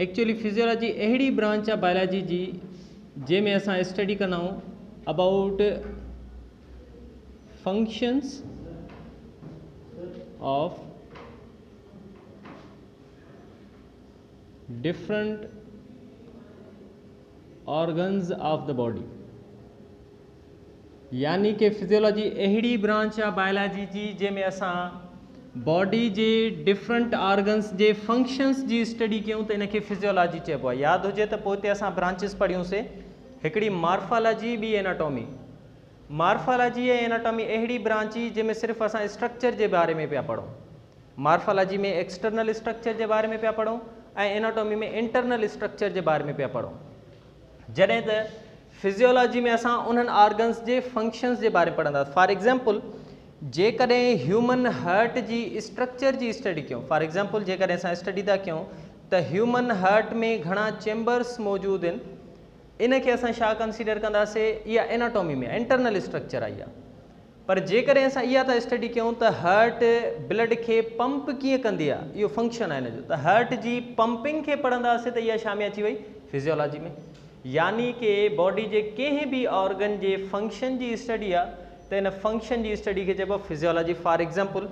Actually physiology अहिड़ी branch आहे biology जी जंहिंमें असां स्टडी कंदा आहियूं about functions of different organs of the body. यानी कि फिजियोलॉजी अहिड़ी ब्रांच आहे बायोलॉजी जी जंहिंमें असां बॉडी जे डिफरेंट ऑर्गन्स जे फंक्शंस जी स्टडी कयूं त इनखे फिजियोलॉजी चइबो आहे। यादि हुजे त पोइ हिते असां ब्रांचिस पढ़ियूंसीं, हिकिड़ी मार्फोलॉजी ॿी एनाटॉमी। मार्फोलॉजी ऐं एनाटॉमी अहिड़ी ब्रांच ई जंहिंमें सिर्फ़ु असां स्ट्रक्चर जे बारे में पिया पढ़ूं। मार्फोलॉजी में एक्सटर्नल स्ट्रक्चर जे बारे में पिया पढ़ूं ऐं एनाटॉमी में इंटरनल स्ट्रक्चर जे बारे में पिया पढ़ूं, जॾहिं त फिजियोलॉजी में असां उन्हनि ऑर्गन्स जे फंक्शंस जे बारे में पढ़ंदासीं। फॉर एग्जाम्पल जेकॾहिं ह्यूमन हार्ट जी स्ट्रक्चर जी स्टडी कयूं, फॉर एग्जाम्पल जेकॾहिं असां स्टडी था कयूं त ह्यूमन हार्ट में घणा चैम्बर्स मौजूदु आहिनि, इनखे असां छा कंसीडर कंदासीं, इहा एनाटॉमी में इंटरनल स्ट्रक्चर आई आहे। पर जेकॾहिं असां इहा था स्टडी कयूं त हार्ट ब्लड खे पंप कीअं कंदी आहे, इहो फंक्शन आहे हिन जो, त हार्ट जी पंपिंग खे पढ़ंदासीं त इहा छा में अची वई, फिजियोलॉजी में। यानी कि बॉडी जे कंहिं बि ऑर्गन जे फंक्शन जी स्टडी आहे त इन फंक्शन जी स्टडी खे चइबो आहे फिजियोलॉजी। फॉर एग्जाम्पल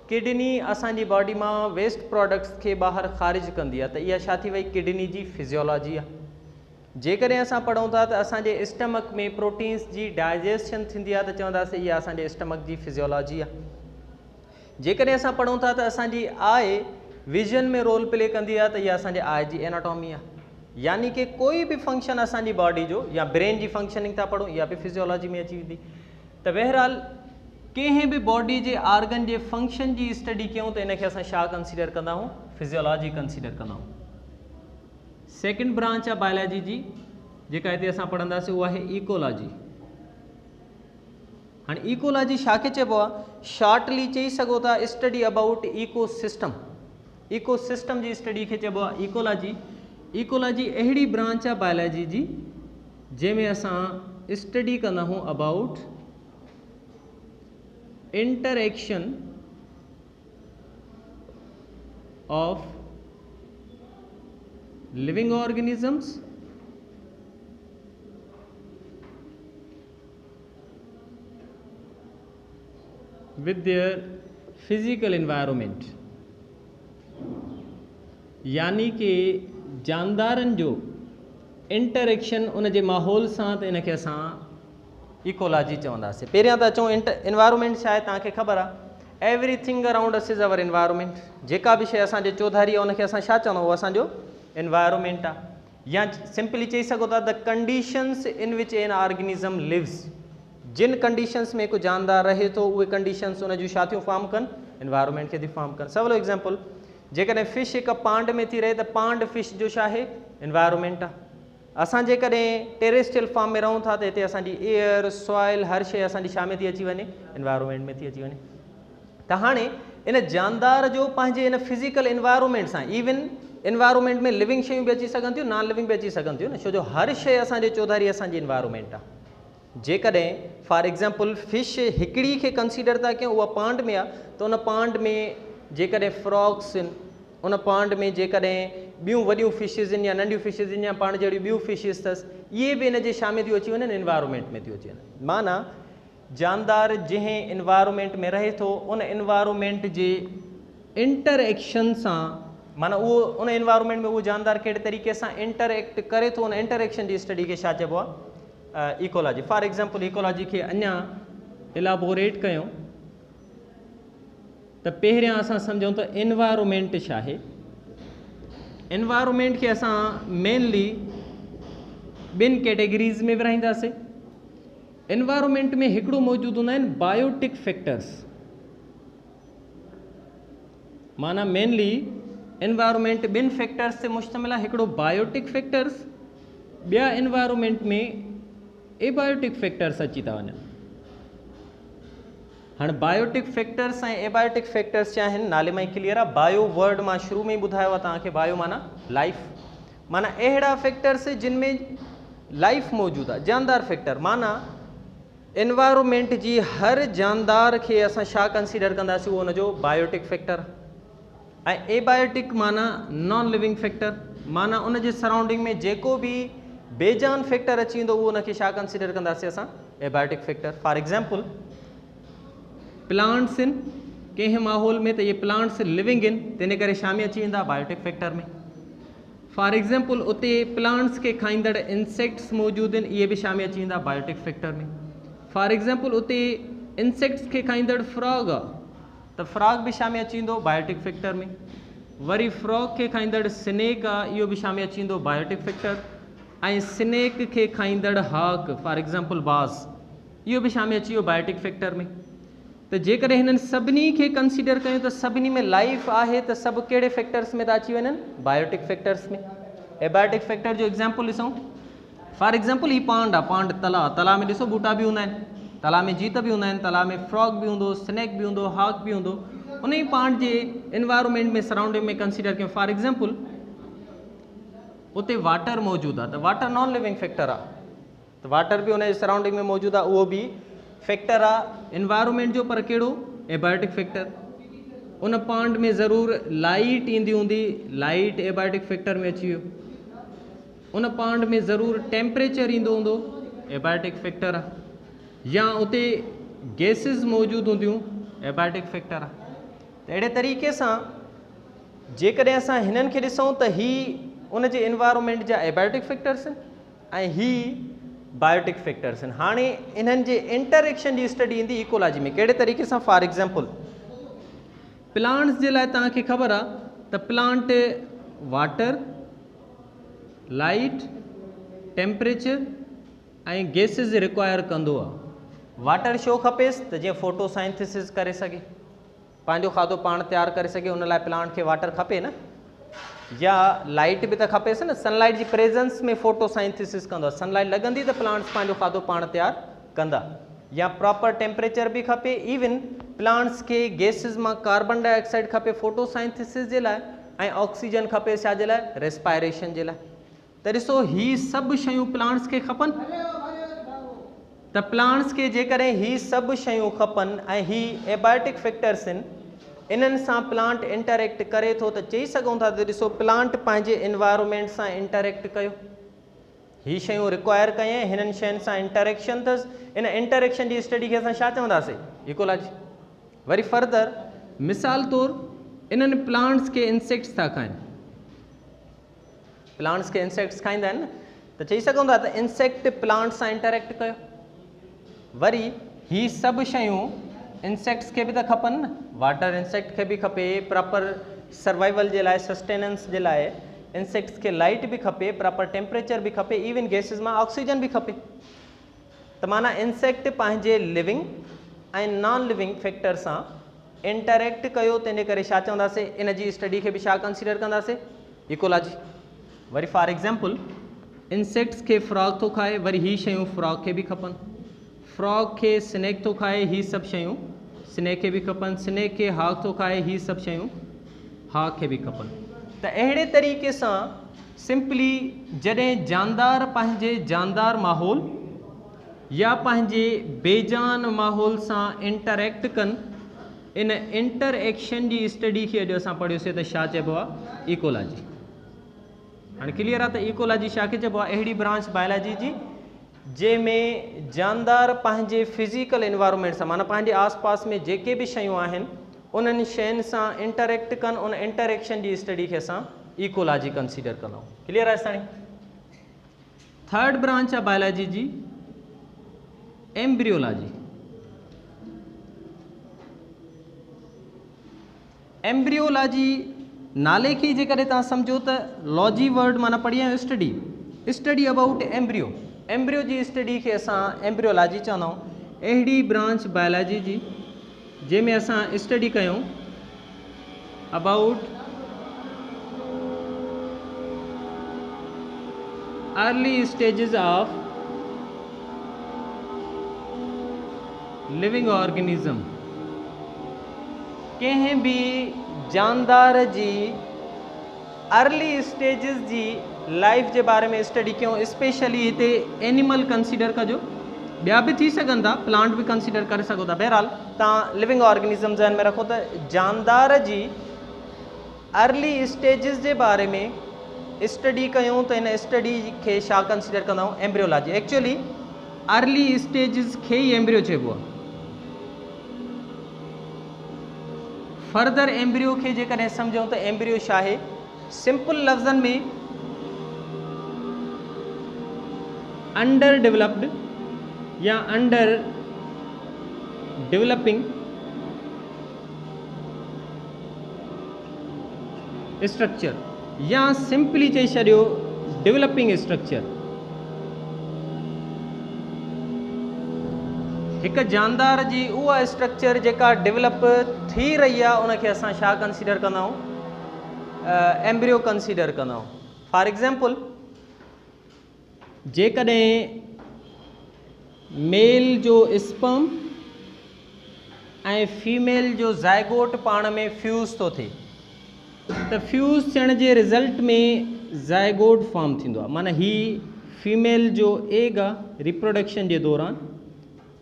किडनी असांजी बॉडी मां वेस्ट प्रोडक्ट्स खे ॿाहिरि ख़ारिज कंदी आहे, त इहा छा थी वई, किडनी जी फिजियोलॉजी आहे। जेकॾहिं असां पढ़ूं था त असांजे स्टमक में प्रोटीन्स जी डाइजेशन थींदी आहे त चवंदासीं इहा असांजे स्टमक जी फिजियोलॉजी आहे। जेकॾहिं असां पढ़ूं था त असांजी आई विजन में रोल प्ले कंदी आहे त इहा असांजे आई जी एनाटॉमी आहे। यानी कि कोई बि फंक्शन असांजी बॉडी जो या ब्रेन जी फंक्शनिंग था पढ़ूं, इहा बि फिजियोलॉजी में अची वेंदी। त बहरहाल कंहिं बि बॉडी जे ऑर्गन जे फंक्शन जी स्टडी कयूं त इनखे असां छा कंसीडर कंदा आहियूं, फिजियोलॉजी कंसीडर कंदा आहियूं। सेकेंड ब्रांच आहे बायोलॉजी जी जेका हिते असां पढ़ंदासीं उहा आहे इकोलॉजी। हाणे इकोलॉजी छा खे चइबो आहे, शॉर्टली चई सघो था स्टडी अबाउट इकोसिस्टम। इकोसिस्टम जी स्टडी खे चइबो आहे इकोलॉजी। इकोलॉजी अहिड़ी ब्रांच आहे बायोलॉजी जी जंहिंमें असां स्टडी कंदा आहियूं about interaction of living organisms with their physical environment। यानी कि जानदारनि जो इंटरेक्शन उन जे माहौल सां, त इनखे असां इकोलॉजी चवंदासीं। पहिरियां त अचूं एनवायरमेंट छा आहे, तव्हांखे ख़बर आहे everything around us is our environment. जेका बि शइ असांजे चौधारी आहे उनखे असां छा चवंदा आहियूं, असांजो एनवायरमेंट आहे। या सिंपली चई सघो था the conditions in which an organism lives. जिन कंडीशंस में को जानदार रहे थो उहे कंडीशंस उन जूं छा थियूं फॉर्म कनि, एनवायरमेंट खे थी फॉर्म कनि। सवलो एग्जाम्पल जेकॾहिं फिश हिकु पांड में थी रहे त पांड फिश जो छा आहे, एनवायरमेंट आहे। असां जेकॾहिं टेरेस्ट्रियल फॉर्म में रहूं था त हिते असांजी एयर सॉइल हर शइ असांजी छा में थी अची वञे, एनवायरमेंट में थी अची वञे। त हाणे इन जानदार जो पंहिंजे इन फिज़िकल एनवायरमेंट सां, इवन एनवायरमेंट में लिविंग शयूं बि अची सघनि थियूं, नॉन लिविंग बि अची सघनि थियूं न, छो जो हर शइ असांजे चौधारी असांजी एनवायरमेंट आहे। जेकॾहिं फॉर एग्जाम्पल फिश हिकिड़ी खे कंसीडर था कयूं, उहा पांड में आहे, त उन पांड में जेकॾहिं फ्रॉक्स आहिनि, उन पांड में जेकॾहिं ॿियूं वॾियूं फिशिस आहिनि या नंढियूं फिशिस आहिनि या पाण जहिड़ियूं ॿियूं फिशिस अथसि, इहे बि इन जे छा में थियूं अची वञनि, एनवायरमेंट में थियूं अची वञनि। माना जानदार जंहिं एनवायरमेंट में रहे थो उन एनवायरमेंट जे इंटरएक्शन सां, माना उहो उन एनवायरमेंट में उहो जानदार कहिड़े तरीक़े सां इंटरएक्ट करे थो, उन इंटरएक्शन जी स्टडी खे छा चइबो आहे, इकोलॉजी। फॉर एग्जाम्पल इकोलॉजी खे अञा इलाबोरेट कयूं त पहिरियां असां सम्झूं त एनवायरमेंट छा आहे। एनवायरमेंट खे असां मेनली ॿिनि कैटेगरीज़ में विरहाईंदासीं। एनवायरमेंट में हिकिड़ो मौजूदु हूंदा आहिनि बायोटिक फैक्टर्स। माना मेनली एनवायरमेंट ॿिनि फैक्टर्स ते मुश्तमिल आहे, हिकिड़ो बायोटिक फैक्टर्स, ॿिया एनवायरमेंट में एबायोटिक फैक्टर्स अची था वञनि। हाणे बायोटिक फैक्टर्स ऐं एबायोटिक फैक्टर्स छा आहिनि, नाले मां ई क्लियर आहे। बायो वर्ड मां शुरू में ई ॿुधायो आहे तव्हांखे, बायो माना लाइफ, माना अहिड़ा फैक्टर्स जिन में लाइफ मौजूदु आहे, जानदार फैक्टर। माना एनवायरमेंट जी हर जानदार खे असां छा कंसीडर कंदासीं, उहो हुनजो बायोटिक फैक्टर। ऐं एबायोटिक माना नॉन लिविंग फैक्टर। माना उन जे सराउंडिंग में जेको भी बेजान फैक्टर अची वेंदो उहो उनखे छा कंसीडर कंदासीं असां, abiotic factor. For example plants in कंहिं माहौल में त ये प्लांट्स लिविंग इन, तंहिं करे छा में अची वेंदा, बायोटिक फैक्टर में। फॉर एग्जांपल उते प्लांट्स के खाईंदड़ इंसेक्ट्स मौजूद आहिनि, इहे बि छा में अची वेंदा, बायोटिक फैक्टर में। फॉर एग्जांपल उते इंसेक्ट्स के खाईंदड़ फ्रॉग आहे त फ्रॉग बि छा में अची वेंदो, बायोटिक फैक्टर में। वरी फ्रॉग के खाईंदड़ स्नेक आहे, इहो बि छा में अची वेंदो, बायोटिक फैक्टर। ऐं स्नेक के खाईंदड़ हाक फॉर एग्जांपल बास, इहो बि छा में अची वियो, बायोटिक फैक्टर में। त जेकॾहिं हिननि सभिनी खे कंसीडर कयूं त सभिनी में लाइफ आहे त सभु कहिड़े फैक्टर्स में था अची वञनि, बायोटिक फैक्टर्स में। एबायोटिक फैक्टर जो एग्जांपल ॾिसूं, फॉर एग्जांपल ही पांड आहे, पांड तला में ॾिसो ॿूटा बि हूंदा आहिनि, तला में जीत बि हूंदा आहिनि, तला में फ्रॉग बि हूंदो, स्नेक बि हूंदो, हाक बि हूंदो। उन ई पांड जे इन्वायरमेंट में सराउंडिंग में कंसीडर कयूं, फॉर एग्जांपल उते वाटर मौजूदु आहे त वाटर नॉन लिविंग फैक्टर आहे, त वाटर बि उन जे सराउंडिंग में मौजूदु आहे, उहो बि फैक्टर आहे इन्वायरमेंट जो, पर कहिड़ो, एबायोटिक फैक्टर। उन पांड में ज़रूरु लाइट ईंदी हूंदी, लाइट एबायोटिक फैक्टर में अची वियो। उन पांड में ज़रूरु टेम्परेचर ईंदो हूंदो, एबायोटिक फैक्टर आहे। या उते गैसिस मौजूदु हूंदियूं, एबायोटिक फैक्टर आहे। त अहिड़े तरीक़े सां जेकॾहिं असां हिननि खे ॾिसूं त ही उन जे इन्वायरमेंट जा एबायोटिक फैक्टर्स आहिनि ऐं ही बायोटिक फैक्टर्स आहिनि। हाणे इन्हनि जे इंटरेक्शन जी स्टडी ईंदी इकोलॉजी में, कहिड़े तरीक़े सां, फॉर एग्जांपल प्लांट्स जे लाइ तव्हांखे ख़बर आहे त प्लांट वाटर, लाइट, टेम्परेचर ऐं गैसिस रिक्वायर कंदो आहे। वाटर छो खपेसि त जीअं फोटोसाइंथिसिस करे सघे, पंहिंजो खाधो पाण तयारु करे सघे, उन लाइ प्लांट खे वाटर खपे न। या लाइट बि त खपेसि न, सनलाइट जी प्रेजेंस में फोटोसाइंथिसिस कंदो आहे, सनलाइट लॻंदी त प्लांट्स पंहिंजो खाधो पाण तयारु कंदा। या प्रॉपर टेम्परेचर बि खपे, इवन प्लांट्स खे गैसिस मां कार्बन डाइऑक्साइड खपे फोटोसाइंथिसिस जे लाइ, ऐं ऑक्सीजन खपे छा जे लाइ, रेस्पायरेशन जे लाइ। त ॾिसो ही सभु शयूं प्लांट्स खे खपनि, त प्लांट्स खे जेकॾहिं ही सभु शयूं खपनि ऐं ही एबायोटिक फैक्टर्स आहिनि, इन्हनि सां प्लांट इंटरेक्ट करे थो, त चई सघूं था त ॾिसो प्लांट पंहिंजे इन्वायरमेंट सां इंटरेक्ट कयो, ही शयूं रिक्वायर कयईं, हिननि शयुनि सां इंटरेक्शन अथसि। इन इंटरेक्शन जी स्टडी खे असां छा चवंदासीं, इकोलॉजी। वरी फर्दर मिसाल तौरु इन्हनि प्लांट्स खे इंसेक्ट्स था खाइनि, प्लांट्स खे इंसेक्ट्स खाईंदा आहिनि न, त चई सघूं था त इंसेक्ट प्लांट सां इंटरेक्ट कयो। वरी ही सभु शयूं इंसेक्ट्स खे बि त खपनि न, वाटर इंसेक्ट खे बि खपे प्रॉपर सर्वाइवल जे लाइ, सस्टेनेंस जे लाइ। इंसेक्ट्स खे लाइट बि खपे, प्रॉपर टेम्परेचर बि खपे, इवन गैसिस मां ऑक्सीजन बि खपे। त माना इंसेक्ट पंहिंजे लिविंग ऐं नॉन लिविंग फैक्टर सां इंटरेक्ट कयो, तंहिंजे करे छा चवंदासीं, इन जी स्टडी खे बि छा कंसीडर कंदासीं, इकोलॉजी। वरी फॉर एग्जांपल इंसेक्ट्स खे फ्रॉग थो खाए, वरी ही शयूं फ्रॉग खे बि खपनि। फ्रॉग खे स्नेक थो खाए, ही सभु शयूं स्नेक खे बि खपनि। स्नेक खे हाक थो खाए, ही सभु शयूं हाक खे बि खपनि। त अहिड़े तरीक़े सां सिंपली जॾहिं जानदार पंहिंजे जानदार माहौल या पंहिंजे बेजान माहौल सां इंटरेक्ट कनि, इन इंटरएक्शन जी स्टडी खे अॼु असां पढ़ियोसीं त छा चइबो आहे, इकोलॉजी। हाणे क्लियर आहे त इकोलॉजी छा खे चइबो आहे, अहिड़ी ब्रांच बायोलॉजी जी जंहिंमें जानदार पंहिंजे फिज़िकल इन्वायरमेंट सां, माना पंहिंजे आसपास में जेके बि शयूं आहिनि उन्हनि शयुनि सां इंटरेक्ट कनि, उन इंटरेक्शन जी स्टडी खे असां इकोलॉजी कंसीडर कंदा आहियूं। क्लियर आहे साईं। थर्ड ब्रांच आहे बायोलॉजी जी, एम्ब्रियोलॉजी। एम्ब्रियोलॉजी नाले खे जेकॾहिं तव्हां सम्झो त लॉजी वर्ड माना पढ़ी आहियो, स्टडी अबाउट एम्ब्रियो। एम्ब्रियो जी स्टडी खे असां एम्ब्रियोलॉजी चवंदा आहियूं। अहिड़ी ब्रांच बायोलॉजी जी जंहिंमें असां स्टडी कयूं about early stages of living organism. कंहिं बि जानदार जी अर्ली स्टेजिस जी लाइफ जे बारे में स्टडी कयूं, स्पेशली हिते एनिमल कंसीडर कजो, ॿिया बि थी सघनि था, प्लांट बि कंसीडर करे सघो था। बहरहाल तव्हां लिविंग ऑर्गेनिज़म ज़हन में रखो त जानदार जी अर्ली स्टेजिस जे बारे में स्टडी कयूं त इन स्टडी खे छा कंसिडर कंदा आहियूं, एम्ब्रियोलॉजी। एक्चुअली अर्ली स्टेजिस खे ही एम्ब्रियो चइबो आहे। फर्दर एम्ब्रियो खे जेकॾहिं सम्झूं त एम्ब्रियो छा आहे, सिंपल लफ़्ज़नि में अंडर डेवलप्ड या अंडर डेवलपिंग स्ट्रक्चर, या सिंपली चई छॾियो डेवलपिंग स्ट्रक्चर। हिकु जानदार जी उहा स्ट्रक्चर जेका डेवलप थी रही आहे उनखे असां छा कंसिडर कंदा आहियूं, एम्ब्रियो कंसिडर कंदा आहियूं। फॉर एग्जाम्पल, जेकॾहिं मेल जो स्पर्म ऐं फीमेल जो ज़ाइगोट पाण में फ्यूज़ थो थिए त फ्यूज़ थियण जे रिज़ल्ट में ज़ाइगोट फॉर्म थींदो आहे। माना ही फीमेल जो एग आहे रिप्रोडक्शन जे दौरान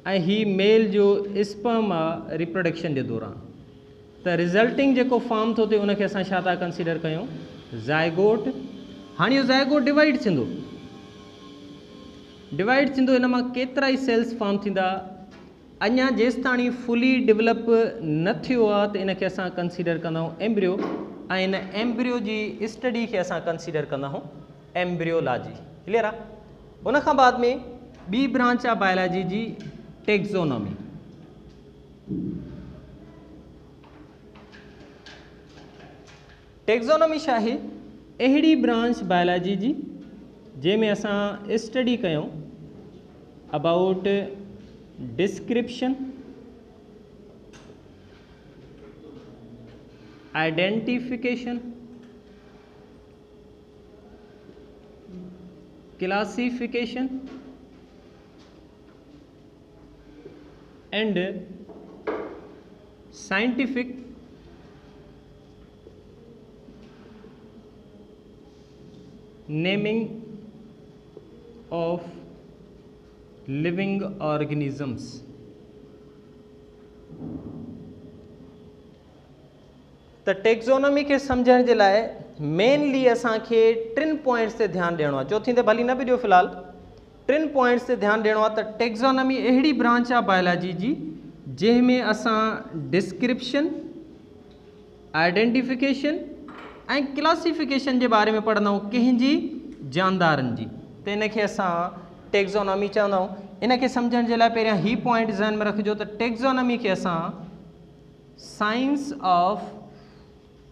ऐं ही मेल जो स्पर्म आहे रिप्रोडक्शन जे दौरान, त रिज़ल्टिंग जेको फॉर्म थो थिए उनखे असां छा था कंसिडर कयूं, ज़ाइगोट। हाणे इहो ज़ाइगोट डिवाइड थींदो इन मां केतिरा ई सेल्स फॉर्म थींदा, अञा जेसिताणी फुली डेवलप न थियो आहे त इनखे असां कंसिडर कंदा आहियूं एम्ब्रियो, ऐं इन एम्ब्रियो जी स्टडी खे असां कंसिडर कंदा आहियूं एम्ब्रियोलॉजी। क्लियर आहे। उन खां बाद में ॿी ब्रांच आहे बायोलॉजी जी, टेक्सोनॉमी। टेक्सोनॉमी छा आहे, अहिड़ी ब्रांच बायोलॉजी जी जंहिंमें असां स्टडी कयूं about description, identification, classification and scientific naming of living organisms। त टेक्सोनॉमी खे सम्झण जे लाइ मेनली असांखे टिनि पॉइंट्स ते ध्यानु ॾियणो आहे। चौथीं ते भली न बि ॾियो फ़िलहाल, टिनि पॉइंट्स ते ध्यानु ॾियणो आहे। त टेक्सोनॉमी अहिड़ी ब्रांच आहे बायोलॉजी जी जंहिंमें असां डिस्क्रिप्शन, आइडेंटिफिकेशन ऐं क्लासिफिकेशन जे बारे में पढ़ंदा आहियूं कंहिंजी, जानदारनि जी, त इनखे असां टेक्सोनॉमी चवंदा आहियूं। इनखे सम्झण जे लाइ पहिरियां ही पॉइंट ज़हन में रखिजो त टेक्सोनॉमी खे असां साइंस ऑफ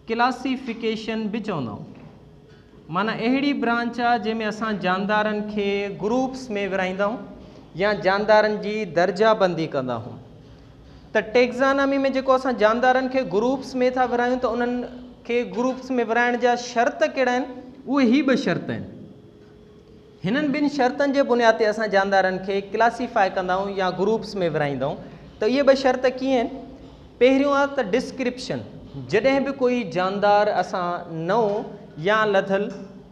क्लासिफिकेशन बि चवंदा आहियूं। माना अहिड़ी ब्रांच आहे जंहिंमें असां जानदारनि खे ग्रुप्स में विराईंदा आहियूं या जानदारनि जी दर्जाबंदी कंदा आहियूं। त टेक्सोनॉमी में जेको असां जानदारनि खे ग्रुप्स में था विरायूं त उन्हनि खे ग्रुप्स में विराइण जा शर्त कहिड़ा आहिनि, उहे ही ॿ शर्त आहिनि। हिननि ॿिनि शर्तनि जे बुनियाद ते असां जानदारनि खे क्लासीफाई कंदा आहियूं या ग्रुप्स में विराईंदा आहियूं। त इहे ॿ शर्त कीअं आहिनि, पहिरियों आहे त डिस्क्रिप्शन, जॾहिं बि कोई जानदार असां नओं या लथल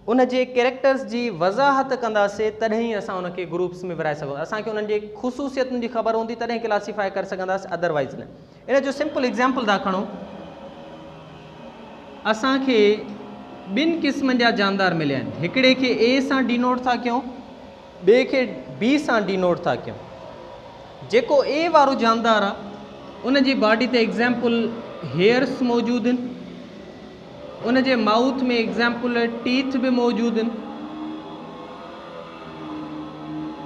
उन जे कैरेक्टर्स जी वज़ाहत कंदासीं तॾहिं ई असां उनखे ग्रुप्स में विराए सघूं। असांखे उन्हनि जे ख़ुशूसियतुनि जी ख़बर हूंदी तॾहिं क्लासीफाई करे सघंदासीं, अदरवाइज़ न। इन जो सिंपल एग्ज़ाम्पल था खणूं, असांखे ॿिनि क़िस्मनि जा जानदार मिलिया आहिनि। हिकिड़े खे ए सां डिनोट था कयूं, ॿिए खे बी सां डिनोट था कयूं। जेको ए वारो जानदार आहे उन जी बॉडी ते एग्ज़ाम्पल हेयर्स मौजूदु आहिनि, उन जे माउथ में एग्ज़ाम्पल टीथ बि मौजूदु आहिनि,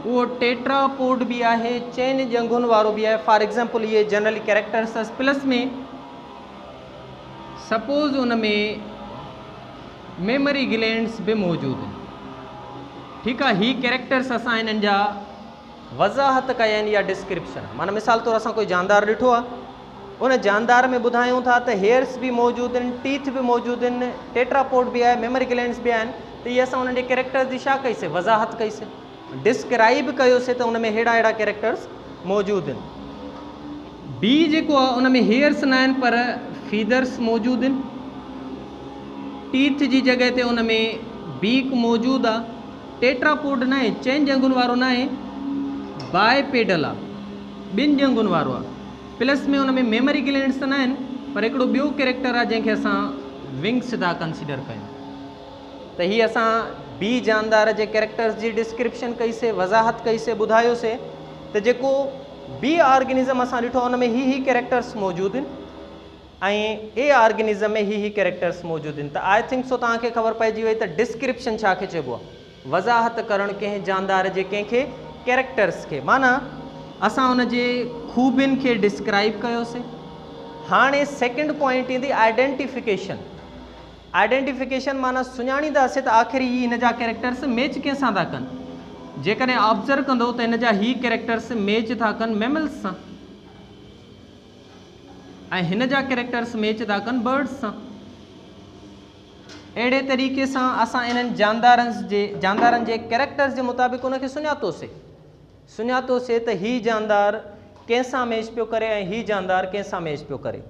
उहो टेट्रापोड बि आहे, चइनि जंगुनि वारो बि आहे। फॉर एग्ज़ाम्पल इहे जनरली कैरेक्टर्स अथसि। प्लस में सपोज़ उन में मेमरी ग्लैंड्स बि मौजूदु आहिनि। ठीकु आहे, ही कैरेक्टर्स असां हिननि जा वज़ाहत कया आहिनि या डिस्क्रिप्शन। माना मिसाल तौरु असां कोई जानदार ॾिठो आहे, उन जानदार में ॿुधायूं था त हेयर्स बि मौजूदु आहिनि, टीथ बि मौजूदु आहिनि, टेट्रापोड बि आहे, मेमरी ग्लैंड्स बि आहिनि। त इहे असां उन्हनि जे कैरेक्टर्स जी छा कईसीं, वज़ाहत कईसीं, डिस्क्राइब कयोसीं त उन में अहिड़ा अहिड़ा कैरेक्टर्स मौजूदु आहिनि। बी जेको आहे उन में हेयर्स न आहिनि पर फीदर्स मौजूदु आहिनि, टीथ जी जॻह ते उन में बीक मौजूदु आहे, टेट्रापोड न आहे, चइनि जंगुनि वारो न आहे, बायपेडल आहे, ॿिनि जंगुनि वारो आहे। प्लस में उन में मेमरी ग्लैंड्स त न आहिनि पर हिकिड़ो ॿियो कैरेक्टर आहे जंहिंखे असां विंग्स था कंसिडर कयूं। त ही असां बी जानदार जे कैरेक्टर्स जी डिस्क्रिप्शन कईसीं, वज़ाहत कईसीं, ॿुधायोसीं त जेको बी ऑर्गेनिज़म असां ॾिठो उन में ही कैरेक्टर्स मौजूदु आहिनि ऐं ए ऑर्गेनिज़म में ही कैरेक्टर्स मौजूदु आहिनि। त आई थिंक सो तव्हांखे ख़बर पइजी वई त डिस्क्रिप्शन छा खे चइबो आहे, वज़ाहत करणु कंहिं जानदार जे कंहिंखे कैरेक्टर्स खे, माना असां उन जे ख़ूबियुनि खे डिस्क्राइब कयोसीं। हाणे सेकेंड पॉइंट ईंदी आइडेंटिफिकेशन। आइडेंटिफिकेशन माना सुञाणींदासीं त आख़िर ही हिन जा कैरेक्टर्स मैच कंहिंसां था कनि। जेकॾहिं ऑब्ज़र्व कंदो त हिन जा ही कैरेक्टर्स मैच था कनि मैमल्स सां ऐं हिन जा कैरेक्टर्स मैच था कनि बर्ड्स सां। अहिड़े तरीक़े सां असां इन्हनि जानदारनि जे कैरेक्टर्स जे मुताबिक़ उनखे सुञातोसीं त ही जानदार कंहिंसां मैच पियो करे ऐं ही जानदार कंहिंसां मैच पियो करे।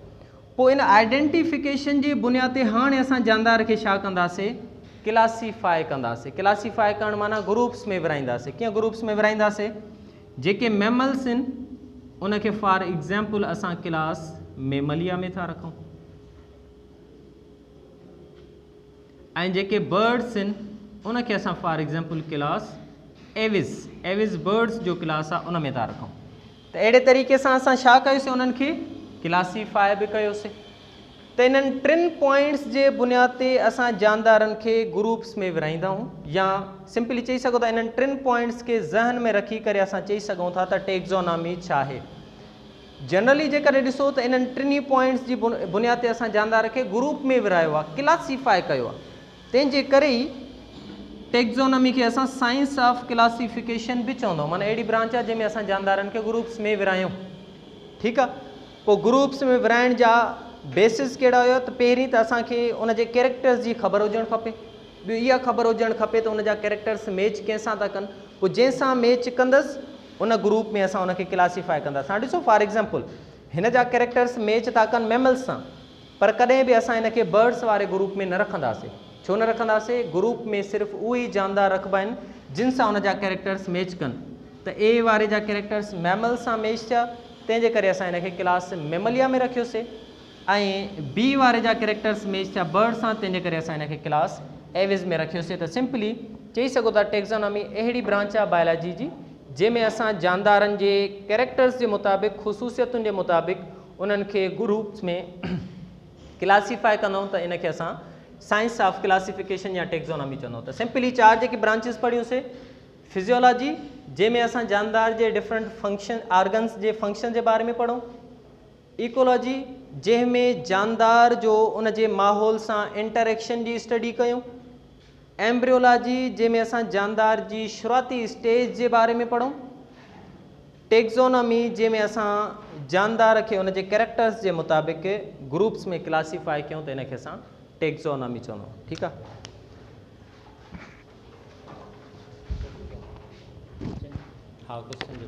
पोइ इन आइडेंटिफिकेशन जी बुनियाद ते हाणे असां जानदार खे छा कंदासीं, क्लासीफाई कंदासीं। क्लासीफाई करणु माना ग्रुप्स में विराईंदासीं। कीअं ग्रुप्स में विराईंदासीं, जेके मैमल्स आहिनि उनखे फॉर एग्ज़ाम्पल असां क्लास मेमलिया में था रखूं ऐं जेके बर्ड्स आहिनि उनखे असां for example class Aves birds जो क्लास आहे उन में था रखूं। त अहिड़े तरीक़े सां असां छा कयोसीं, उन्हनि खे क्लासीफाई बि कयोसीं। त इन्हनि टिनि पॉइंट्स जे बुनियाद ते असां जानदारनि खे ग्रुप्स में विराईंदा आहियूं, या सिंपली चई सघो था इन्हनि टिनि पॉइंट्स खे ज़हन में रखी करे असां चई सघूं था त टेक्सोनॉमी छा आहे। जनरली जेकॾहिं ॾिसो त इन्हनि टिनी पॉइंट्स जी बुनियाद ते असां जानदार खे ग्रुप में विरायो आहे, क्लासीफाई कयो आहे। तंहिंजे करे ई टेक्सोनॉमी खे असां साइंस ऑफ क्लासिफिकेशन भी चवंदा आहियूं। माना अहिड़ी ब्रांच आहे जंहिंमें असां जानदारनि खे ग्रुप्स में विरायूं। ठीकु आहे, पोइ ग्रुप्स में विराइण जा बेसिस कहिड़ा हुयो त पहिरीं त असांखे उन जे कैरेक्टर्स जी ख़बर हुजणु खपे। ॿियो इहा ख़बर हुजणु खपे त उन जा कैरेक्टर्स मैच कंहिंसां था कनि। पोइ जंहिंसां मैच कंदसि उन ग्रुप में असां उनखे क्लासीफाई कंदासीं। हाणे ॾिसो फॉर एग्ज़ाम्पल हिन जा कैरेक्टर्स मैच था कनि मैमल्स सां, पर कॾहिं बि असां हिनखे बर्ड्स वारे ग्रुप में न रखंदासीं। छो न रखंदासीं, ग्रुप में सिर्फ़ु उहे ई जानदार रखिबा आहिनि जिन सां उन जा कैरेक्टर्स मैच कनि। त ए वारे जा कैरेक्टर्स मैमल सां मैच थिया, तंहिंजे करे असां हिनखे क्लास मेमलिया में रखियोसीं। ऐं बी वारे जा कैरेक्टर्स मैच थिया बर्ड सां, तंहिंजे करे असां हिनखे क्लास एविस में रखियोसीं। त सिंपली चई सघो था टेक्सोनॉमी अहिड़ी ब्रांच आहे बायोलॉजी जी जंहिंमें असां जानदारनि जे कैरेक्टर्स जे मुताबिक़, ख़ुसूसियतुनि जे मुताबिक़ उन्हनि खे ग्रुप्स में क्लासीफाई कंदा आहियूं। त इनखे असां साइंस ऑफ क्लासिफिकेशन या टेक्सोनॉमी चवंदा आहियूं। त सिंपली चार जेकी ब्रांचिस पढ़ियूंसीं, फिजियोलॉजी जंहिंमें असां जानदार जे डिफरेंट फंक्शन ऑर्गन्स जे फंक्शन जे बारे में पढ़ूं, इकोलॉजी जंहिंमें जानदार जो उन जे माहौल सां इंटरेक्शन जी स्टडी कयूं, एम्ब्रियोलॉजी जंहिंमें असां जानदार जी शुरूआती स्टेज जे बारे में पढ़ूं, टेक्सोनॉमी जंहिंमें असां जानदार खे उन जे कैरेक्टर्स जे मुताबिक़ ग्रुप्स में क्लासीफाई कयूं, त इनखे असां टेक्सोनॉमी चवंदा आहियूं। ठीकु आहे, हा क्वेश्चन जो